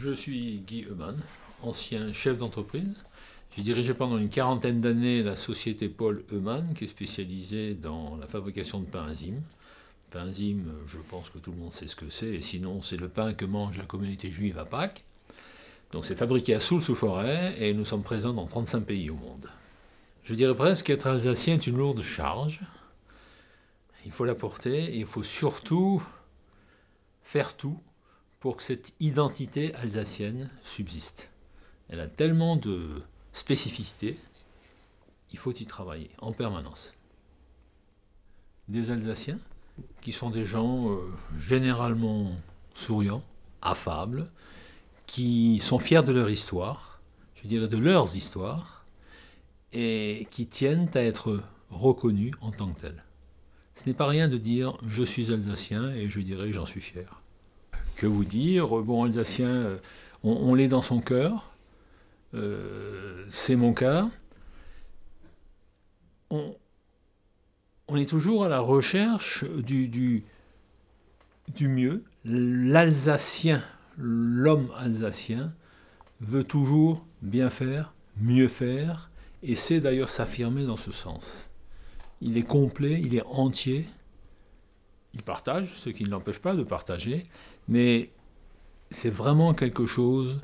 Je suis Guy Heumann, ancien chef d'entreprise. J'ai dirigé pendant une quarantaine d'années la société Paul Heumann, qui est spécialisée dans la fabrication de pain enzyme. Pain enzyme, je pense que tout le monde sait ce que c'est, et sinon c'est le pain que mange la communauté juive à Pâques. Donc c'est fabriqué à Soule-sous-Forêt, et nous sommes présents dans 35 pays au monde. Je dirais presque qu'être alsacien est une lourde charge. Il faut la porter, et il faut surtout faire tout pour que cette identité alsacienne subsiste. Elle a tellement de spécificités, il faut y travailler en permanence. Des Alsaciens qui sont des gens généralement souriants, affables, qui sont fiers de leur histoire, je dirais de leurs histoires, et qui tiennent à être reconnus en tant que tels. Ce n'est pas rien de dire « je suis alsacien » et je dirais « j'en suis fier ». Que vous dire? Bon, alsacien, on l'est dans son cœur, c'est mon cas. On est toujours à la recherche du mieux. L'Alsacien, l'homme alsacien, veut toujours bien faire, mieux faire, et sait d'ailleurs s'affirmer dans ce sens. Il est complet, il est entier. Il partage, ce qui ne l'empêche pas de partager, mais c'est vraiment quelque chose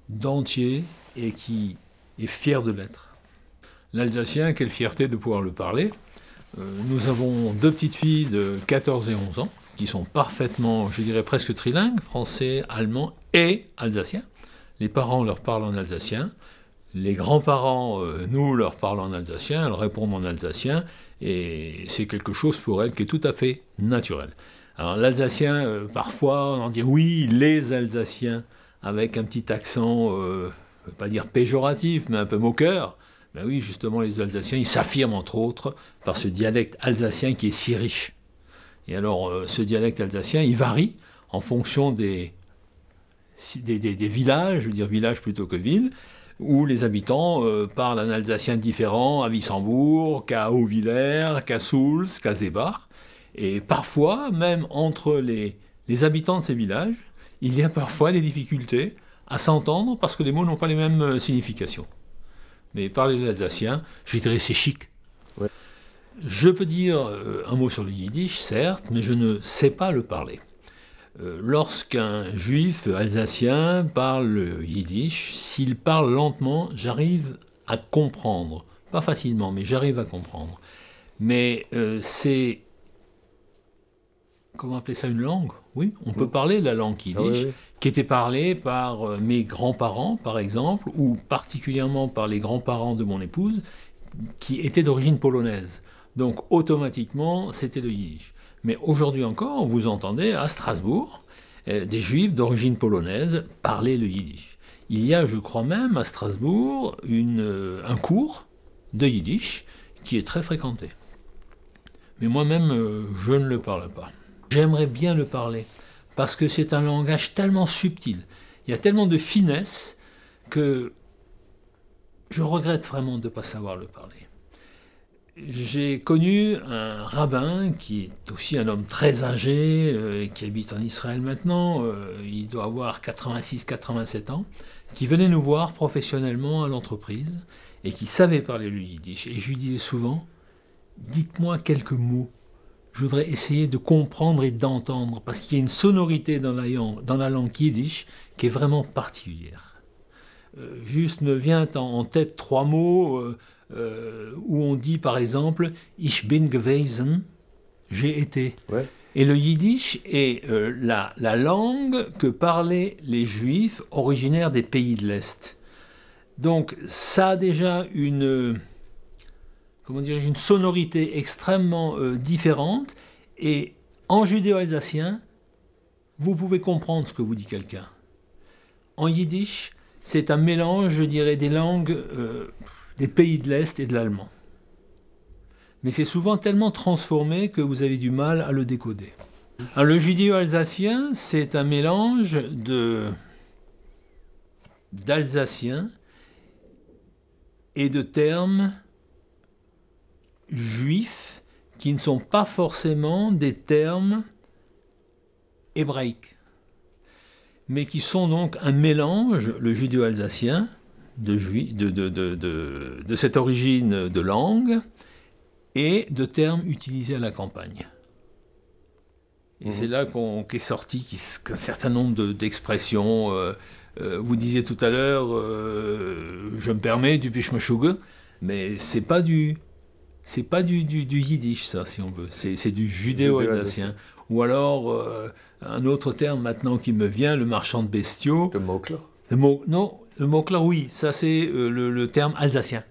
d'entier et qui est fier de l'être. L'Alsacien, quelle fierté de pouvoir le parler. Nous avons deux petites filles de 14 et 11 ans qui sont parfaitement, je dirais presque trilingues, français, allemand et alsacien. Les parents leur parlent en alsacien. Les grands-parents, nous, leur parlent en alsacien, elles répondent en alsacien, et c'est quelque chose pour elles qui est tout à fait naturel. Alors l'alsacien, parfois, on en dit oui, les Alsaciens, avec un petit accent, je ne veux pas dire péjoratif, mais un peu moqueur. Ben oui, justement, les Alsaciens, ils s'affirment entre autres par ce dialecte alsacien qui est si riche. Et alors, ce dialecte alsacien, il varie en fonction des villages, je veux dire village plutôt que ville, où les habitants parlent un alsacien différent à Wissembourg, qu'à Haut-Villers, qu'à Souls, qu'à Seebach. Et parfois, même entre les habitants de ces villages, il y a parfois des difficultés à s'entendre parce que les mots n'ont pas les mêmes significations. Mais parler l'alsacien, je dirais c'est chic. Ouais. Je peux dire un mot sur le yiddish, certes, mais je ne sais pas le parler. Lorsqu'un juif alsacien parle le yiddish, s'il parle lentement, j'arrive à comprendre. Pas facilement, mais j'arrive à comprendre. Mais c'est... Comment appeler ça, une langue? Oui, on peut parler la langue yiddish, qui était parlée par mes grands-parents, par exemple, ou particulièrement par les grands-parents de mon épouse, qui étaient d'origine polonaise. Donc, automatiquement, c'était le yiddish. Mais aujourd'hui encore, vous entendez à Strasbourg des juifs d'origine polonaise parler le yiddish. Il y a, je crois même, à Strasbourg, un cours de yiddish qui est très fréquenté. Mais moi-même, je ne le parle pas. J'aimerais bien le parler, parce que c'est un langage tellement subtil. Il y a tellement de finesse que je regrette vraiment de ne pas savoir le parler. J'ai connu un rabbin qui est aussi un homme très âgé, qui habite en Israël maintenant, il doit avoir 86-87 ans, qui venait nous voir professionnellement à l'entreprise et qui savait parler le yiddish. Et je lui disais souvent, dites-moi quelques mots, je voudrais essayer de comprendre et d'entendre, parce qu'il y a une sonorité dans la langue yiddish qui est vraiment particulière. Juste me vient en tête trois mots... où on dit par exemple « Ich bin gewesen », j'ai été. Ouais. Et le yiddish est la langue que parlaient les juifs originaires des pays de l'Est. Donc ça a déjà une sonorité extrêmement différente, et en judéo-alsacien, vous pouvez comprendre ce que vous dit quelqu'un. En yiddish, c'est un mélange, je dirais, des langues... des pays de l'Est et de l'allemand. Mais c'est souvent tellement transformé que vous avez du mal à le décoder. Alors, le judéo-alsacien, c'est un mélange d'alsacien et de termes juifs qui ne sont pas forcément des termes hébraïques. mais qui sont donc un mélange, le judéo-alsacien, de cette origine de langue et de termes utilisés à la campagne. Et c'est là qu'est sorti qu'un certain nombre d'expressions. Vous disiez tout à l'heure, je me permets, du pichmachougue, mais c'est pas du yiddish, ça, si on veut. C'est du judéo-alsacien. Ou alors, un autre terme maintenant qui me vient, le marchand de bestiaux. Le Mokler. Non, le Mokler, oui, ça c'est le terme alsacien.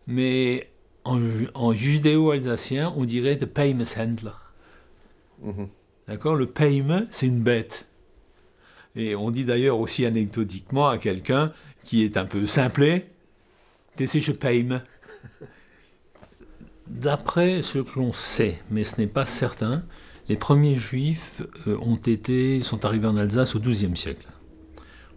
Mais en judéo-alsacien, on dirait de Peimeshändler. D'accord. Le Peime, c'est une bête. Et on dit d'ailleurs aussi anecdotiquement à quelqu'un qui est un peu simplé, t'es je Peime. D'après ce que l'on sait, mais ce n'est pas certain, les premiers juifs sont arrivés en Alsace au XIIe siècle.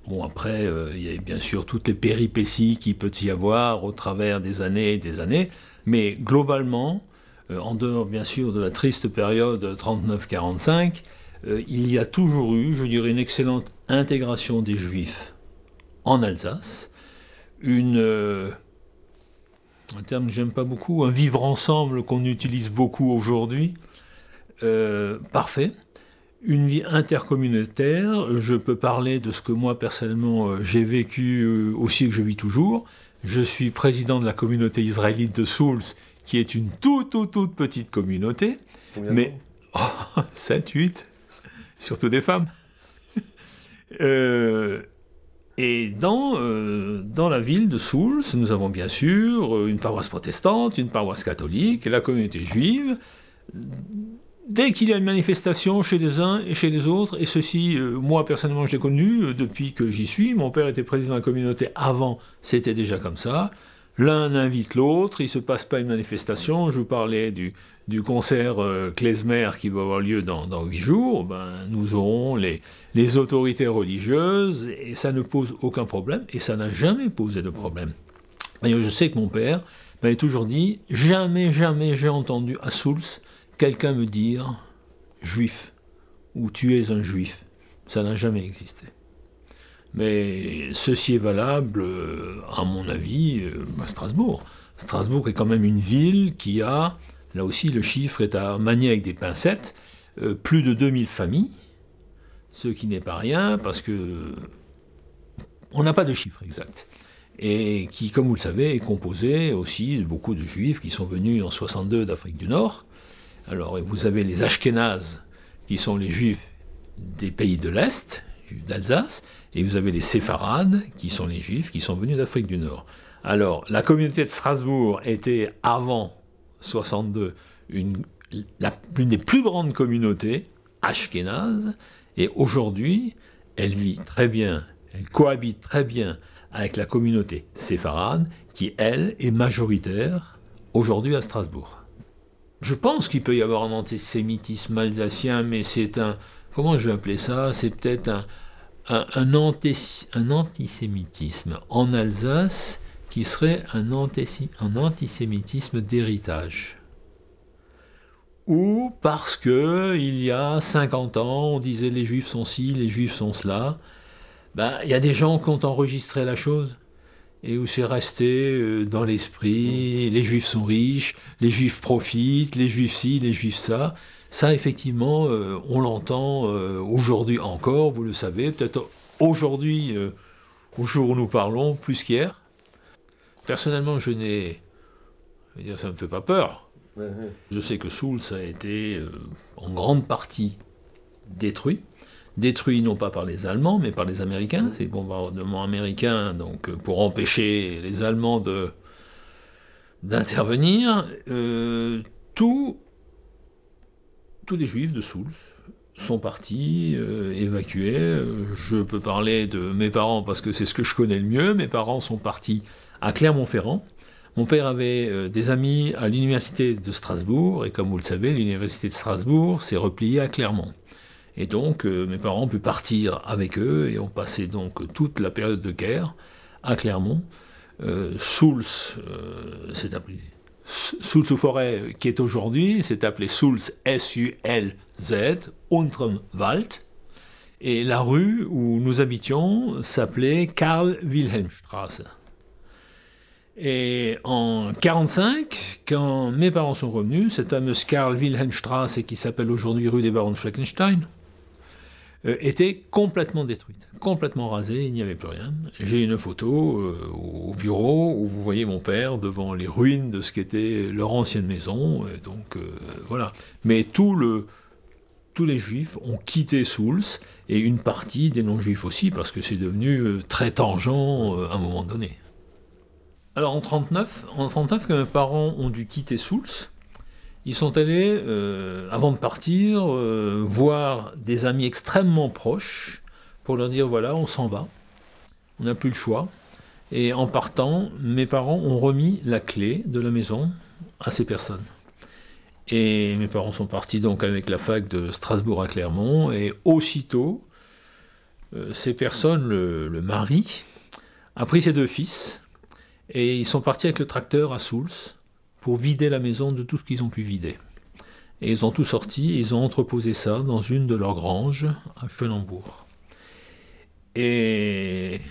Bon, après, il y a bien sûr toutes les péripéties qu'il peut y avoir au travers des années et des années, mais globalement, en dehors bien sûr de la triste période 39-45, il y a toujours eu, je dirais, une excellente intégration des Juifs en Alsace, un terme que j'aime pas beaucoup, un vivre ensemble qu'on utilise beaucoup aujourd'hui, parfait, une vie intercommunautaire. Je peux parler de ce que moi personnellement j'ai vécu aussi, que je vis toujours. Je suis président de la communauté israélite de Souls, qui est une toute petite communauté. Combien mais 7, 8, surtout des femmes. Et dans la ville de Souls, nous avons bien sûr une paroisse protestante, une paroisse catholique, et la communauté juive. Dès qu'il y a une manifestation chez les uns et chez les autres, et ceci, moi personnellement je l'ai connu depuis que j'y suis, mon père était président de la communauté, avant c'était déjà comme ça, l'un invite l'autre, il ne se passe pas une manifestation, je vous parlais du concert klezmer qui va avoir lieu dans 8 jours, nous aurons les autorités religieuses, et ça ne pose aucun problème, et ça n'a jamais posé de problème. D'ailleurs, je sais que mon père m'avait toujours dit, jamais j'ai entendu à Souls quelqu'un me dire « juif » ou « tu es un juif ». Ça n'a jamais existé. Mais ceci est valable, à mon avis, à Strasbourg. Strasbourg est quand même une ville qui a, là aussi le chiffre est à manier avec des pincettes, plus de 2000 familles, ce qui n'est pas rien parce que on n'a pas de chiffre exact. Et qui, comme vous le savez, est composé aussi de beaucoup de juifs qui sont venus en 62 d'Afrique du Nord. Alors, vous avez les Ashkénazes, qui sont les Juifs des pays de l'Est, Juifs d'Alsace, et vous avez les Séfarades, qui sont les Juifs qui sont venus d'Afrique du Nord. Alors, la communauté de Strasbourg était, avant 62, l'une des plus grandes communautés ashkénazes, et aujourd'hui, elle vit très bien, elle cohabite très bien avec la communauté séfarade, qui, elle, est majoritaire aujourd'hui à Strasbourg. Je pense qu'il peut y avoir un antisémitisme alsacien, mais c'est comment je vais appeler ça? C'est peut-être un antisémitisme en Alsace qui serait un antisémitisme d'héritage. Ou parce que il y a 50 ans, on disait les Juifs sont ci, les Juifs sont cela. Il y a des gens qui ont enregistré la chose. Et où c'est resté dans l'esprit, les Juifs sont riches, les Juifs profitent, les Juifs ci, les Juifs ça. Ça, effectivement, on l'entend aujourd'hui encore, vous le savez, peut-être aujourd'hui, au jour où nous parlons, plus qu'hier. Personnellement, ça ne me fait pas peur. Je sais que Souls a été en grande partie détruit non pas par les Allemands, mais par les Américains. C'est bombardement américain, donc pour empêcher les Allemands d'intervenir. Tous les Juifs de Souls sont partis, évacués. Je peux parler de mes parents parce que c'est ce que je connais le mieux. Mes parents sont partis à Clermont-Ferrand. Mon père avait des amis à l'université de Strasbourg, et comme vous le savez, l'université de Strasbourg s'est repliée à Clermont. Et donc, mes parents ont pu partir avec eux, et ont passé donc toute la période de guerre à Clermont. Souls s'est appelé Souls-sous-Forêt, qui est aujourd'hui, s'est appelé Souls, S-U-L-Z, Unterm Wald. Et la rue où nous habitions s'appelait Karl-Wilhelm-Straße. Et en 1945, quand mes parents sont revenus, cette fameuse Karl-Wilhelm-Straße, qui s'appelle aujourd'hui rue des Barons de Fleckenstein, était complètement détruite, complètement rasée, il n'y avait plus rien. J'ai une photo au bureau où vous voyez mon père devant les ruines de ce qu'était leur ancienne maison, et donc voilà. Mais tous les juifs ont quitté Souls, et une partie des non-juifs aussi, parce que c'est devenu très tangent à un moment donné. Alors en 1939, quand mes parents ont dû quitter Souls, ils sont allés, avant de partir, voir des amis extrêmement proches pour leur dire voilà, on s'en va, on n'a plus le choix. Et en partant, mes parents ont remis la clé de la maison à ces personnes. Et mes parents sont partis donc avec la fac de Strasbourg à Clermont, et aussitôt, ces personnes, le mari, a pris ses 2 fils, et ils sont partis avec le tracteur à Souls, pour vider la maison de tout ce qu'ils ont pu vider. Et ils ont tout sorti, et ils ont entreposé ça dans une de leurs granges à Schönenbourg. Et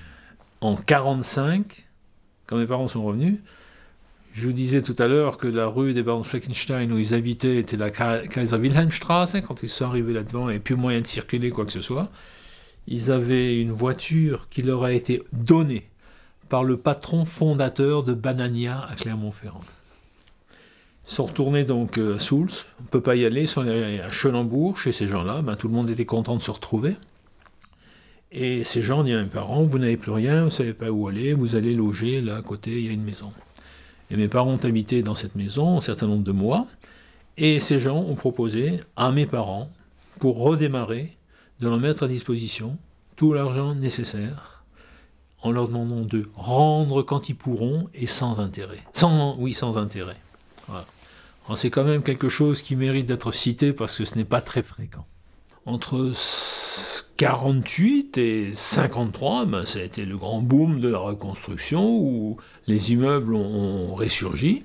en 1945, quand mes parents sont revenus, je vous disais tout à l'heure que la rue des Barons Fleckenstein où ils habitaient était la Kaiser-Wilhelm-Straße. Quand ils sont arrivés là-devant, il n'y avait plus moyen de circuler, quoi que ce soit. Ils avaient une voiture qui leur a été donnée par le patron fondateur de Banania à Clermont-Ferrand. Ils sont retournés donc à Souls, on ne peut pas y aller, ils sont allés à Schönenbourg, chez ces gens-là, tout le monde était content de se retrouver. Et ces gens disent à mes parents, vous n'avez plus rien, vous ne savez pas où aller, vous allez loger, là à côté, il y a une maison. Et mes parents ont habité dans cette maison un certain nombre de mois, et ces gens ont proposé à mes parents, pour redémarrer, de leur mettre à disposition tout l'argent nécessaire, en leur demandant de rendre quand ils pourront, et sans intérêt. Sans intérêt. Voilà. Alors c'est quand même quelque chose qui mérite d'être cité parce que ce n'est pas très fréquent. Entre 1948 et 1953, ça a été le grand boom de la reconstruction où les immeubles ont ressurgi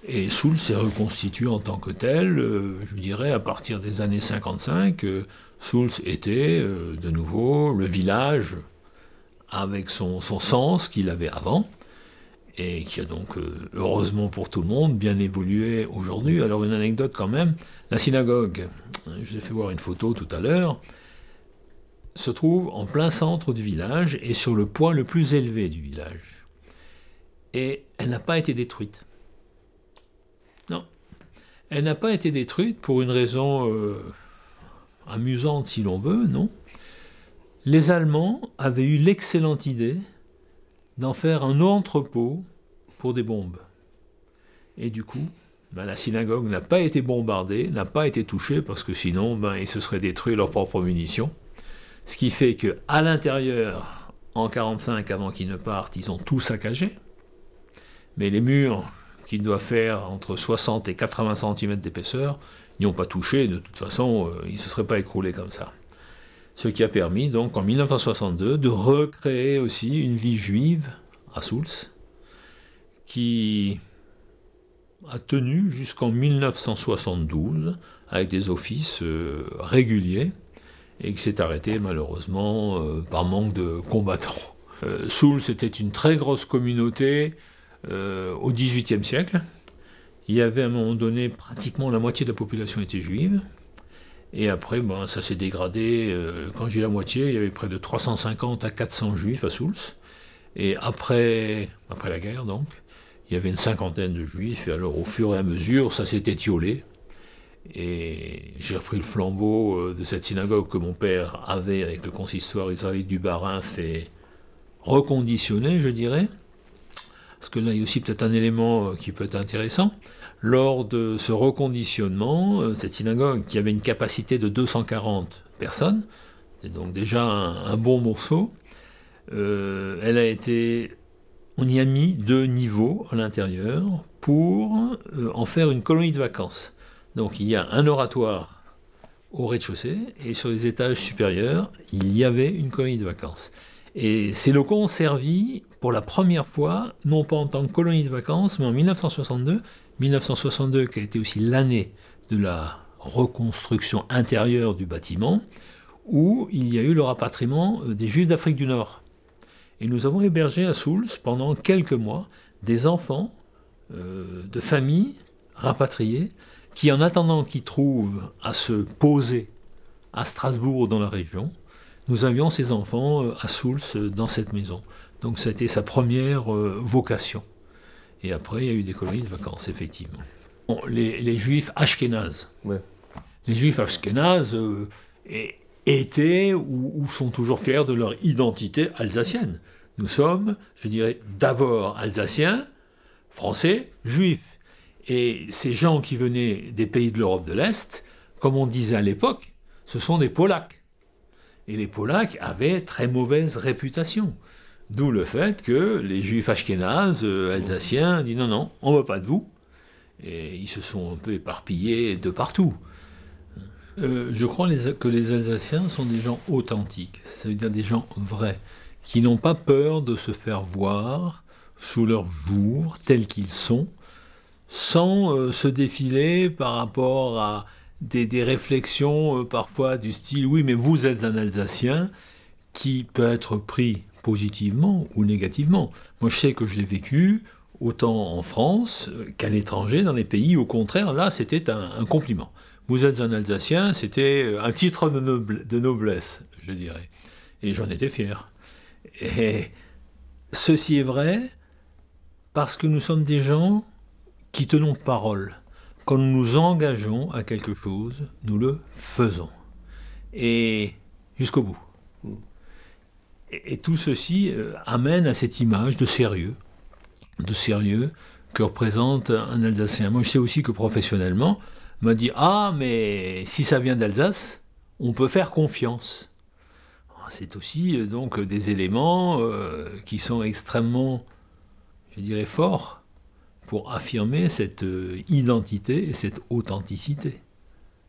et Souls s'est reconstitué en tant que tel, je dirais à partir des années 55, Souls était de nouveau le village avec son sens qu'il avait avant. Et qui a donc, heureusement pour tout le monde, bien évolué aujourd'hui. Alors une anecdote quand même, la synagogue, je vous ai fait voir une photo tout à l'heure, se trouve en plein centre du village et sur le point le plus élevé du village. Et elle n'a pas été détruite. Non. Elle n'a pas été détruite pour une raison amusante si l'on veut, non. Les Allemands avaient eu l'excellente idée d'en faire un entrepôt pour des bombes. Et du coup, la synagogue n'a pas été bombardée, n'a pas été touchée, parce que sinon, ils se seraient détruits leurs propres munitions. Ce qui fait qu'à l'intérieur, en 1945, avant qu'ils ne partent, ils ont tout saccagé. Mais les murs, qui doivent faire entre 60 et 80 cm d'épaisseur, n'y ont pas touché. De toute façon, ils ne se seraient pas écroulés comme ça. Ce qui a permis, donc, en 1962, de recréer aussi une vie juive à Souls, qui a tenu jusqu'en 1972, avec des offices réguliers, et qui s'est arrêté, malheureusement, par manque de combattants. Souls était une très grosse communauté au XVIIIe siècle. Il y avait, à un moment donné, pratiquement la moitié de la population était juive. Et après, ça s'est dégradé. Quand j'ai la moitié, il y avait près de 350 à 400 juifs à Souls. Et après la guerre, donc, il y avait une cinquantaine de juifs. Et alors, au fur et à mesure, ça s'est étiolé. Et j'ai repris le flambeau de cette synagogue que mon père avait, avec le consistoire israélite du Bas-Rhin, fait reconditionner, je dirais. Parce que là, il y a aussi peut-être un élément qui peut être intéressant. Lors de ce reconditionnement, cette synagogue, qui avait une capacité de 240 personnes, c'est donc déjà un bon morceau, elle a été... On y a mis 2 niveaux à l'intérieur pour en faire une colonie de vacances. Donc il y a un oratoire au rez-de-chaussée, et sur les étages supérieurs, il y avait une colonie de vacances. Et ces locaux ont servi pour la première fois, non pas en tant que colonie de vacances, mais en 1962 qui a été aussi l'année de la reconstruction intérieure du bâtiment, où il y a eu le rapatriement des Juifs d'Afrique du Nord. Et nous avons hébergé à Soultz, pendant quelques mois, des enfants de familles rapatriés qui, en attendant qu'ils trouvent à se poser à Strasbourg dans la région, nous avions ces enfants à Soultz dans cette maison. Donc ça a été sa première vocation. Et après, il y a eu des colonies de vacances, effectivement. Bon, les Juifs ashkénazes. Ouais. Les Juifs ashkénazes étaient ou sont toujours fiers de leur identité alsacienne. Nous sommes, je dirais, d'abord alsaciens, français, juifs. Et ces gens qui venaient des pays de l'Europe de l'Est, comme on disait à l'époque, ce sont des Polacs. Et les Polacs avaient très mauvaise réputation. D'où le fait que les Juifs ashkénazes, alsaciens, disent non, on ne veut pas de vous. Et ils se sont un peu éparpillés de partout. Je crois que les Alsaciens sont des gens authentiques, ça veut dire des gens vrais, qui n'ont pas peur de se faire voir sous leur jour, tels qu'ils sont, sans se défiler par rapport à des réflexions parfois du style « oui, mais vous êtes un Alsacien » qui peut être pris positivement ou négativement. Moi, je sais que je l'ai vécu autant en France qu'à l'étranger, dans les pays, au contraire, là, c'était un compliment. Vous êtes un Alsacien, c'était un titre de noblesse, je dirais. Et j'en étais fier. Et ceci est vrai parce que nous sommes des gens qui tenons parole. Quand nous nous engageons à quelque chose, nous le faisons. Et jusqu'au bout. Et tout ceci amène à cette image de sérieux que représente un Alsacien. Moi, je sais aussi que professionnellement, on m'a dit « Ah, mais si ça vient d'Alsace, on peut faire confiance ». C'est aussi donc des éléments qui sont extrêmement, je dirais, forts pour affirmer cette identité et cette authenticité.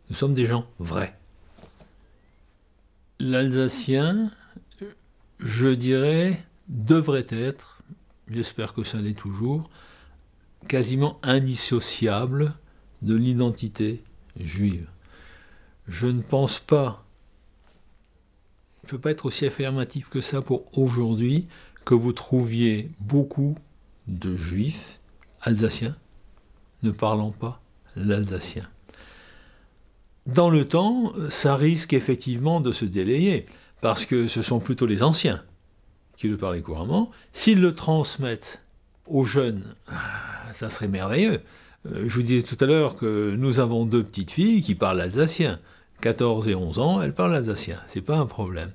Nous sommes des gens vrais. L'Alsacien, je dirais, devrait être, j'espère que ça l'est toujours, quasiment indissociable de l'identité juive. Je ne pense pas, je ne peux pas être aussi affirmatif que ça pour aujourd'hui, que vous trouviez beaucoup de juifs alsaciens ne parlant pas l'alsacien. Dans le temps, ça risque effectivement de se délayer, parce que ce sont plutôt les anciens qui le parlaient couramment. S'ils le transmettent aux jeunes, ça serait merveilleux. Je vous disais tout à l'heure que nous avons 2 petites filles qui parlent alsacien. 14 et 11 ans, elles parlent alsacien. C'est pas un problème.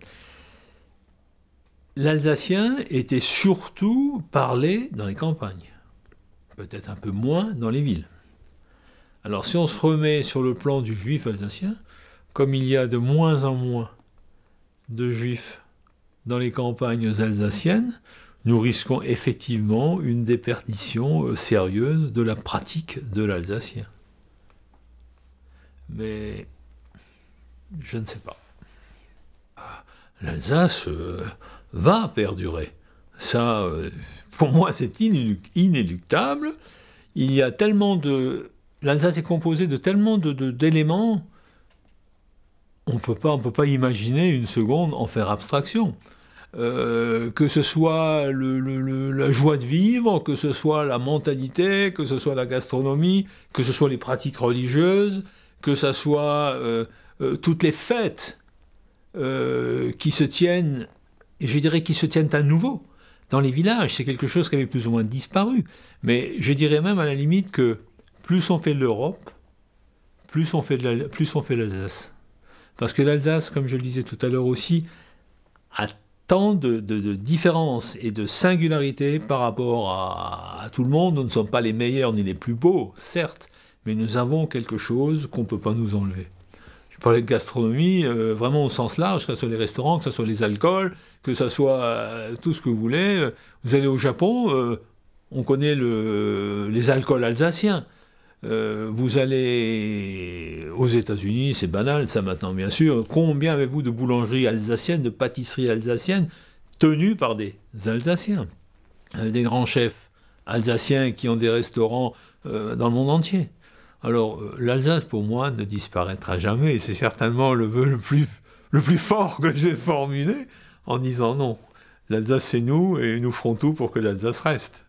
L'alsacien était surtout parlé dans les campagnes. Peut-être un peu moins dans les villes. Alors si on se remet sur le plan du juif alsacien, comme il y a de moins en moins de juifs dans les campagnes alsaciennes, nous risquons effectivement une déperdition sérieuse de la pratique de l'alsacien. Mais je ne sais pas. L'Alsace va perdurer. Ça, pour moi, c'est inéluctable. Il y a tellement de... L'Alsace est composée de tellement d'éléments, on ne peut pas imaginer une seconde en faire abstraction. Que ce soit la joie de vivre, que ce soit la mentalité, que ce soit la gastronomie, que ce soit les pratiques religieuses, que ce soit toutes les fêtes qui se tiennent, et je dirais qui se tiennent à nouveau dans les villages. C'est quelque chose qui avait plus ou moins disparu. Mais je dirais même à la limite que plus on fait de l'Europe, plus on fait l'Alsace. Parce que l'Alsace, comme je le disais tout à l'heure aussi, a tant de différences et de singularités par rapport à tout le monde. Nous ne sommes pas les meilleurs ni les plus beaux, certes, mais nous avons quelque chose qu'on ne peut pas nous enlever. Je parlais de gastronomie, vraiment au sens large, que ce soit les restaurants, que ce soit les alcools, que ce soit tout ce que vous voulez. Vous allez au Japon, on connaît les alcools alsaciens. Vous allez aux États-Unis, c'est banal ça maintenant bien sûr. Combien avez-vous de boulangeries alsaciennes, de pâtisseries alsaciennes tenues par des Alsaciens, des grands chefs alsaciens qui ont des restaurants dans le monde entier. Alors l'Alsace pour moi ne disparaîtra jamais et c'est certainement le vœu le plus le plus fort que j'ai formulé en disant non. L'Alsace, c'est nous, et nous ferons tout pour que l'Alsace reste.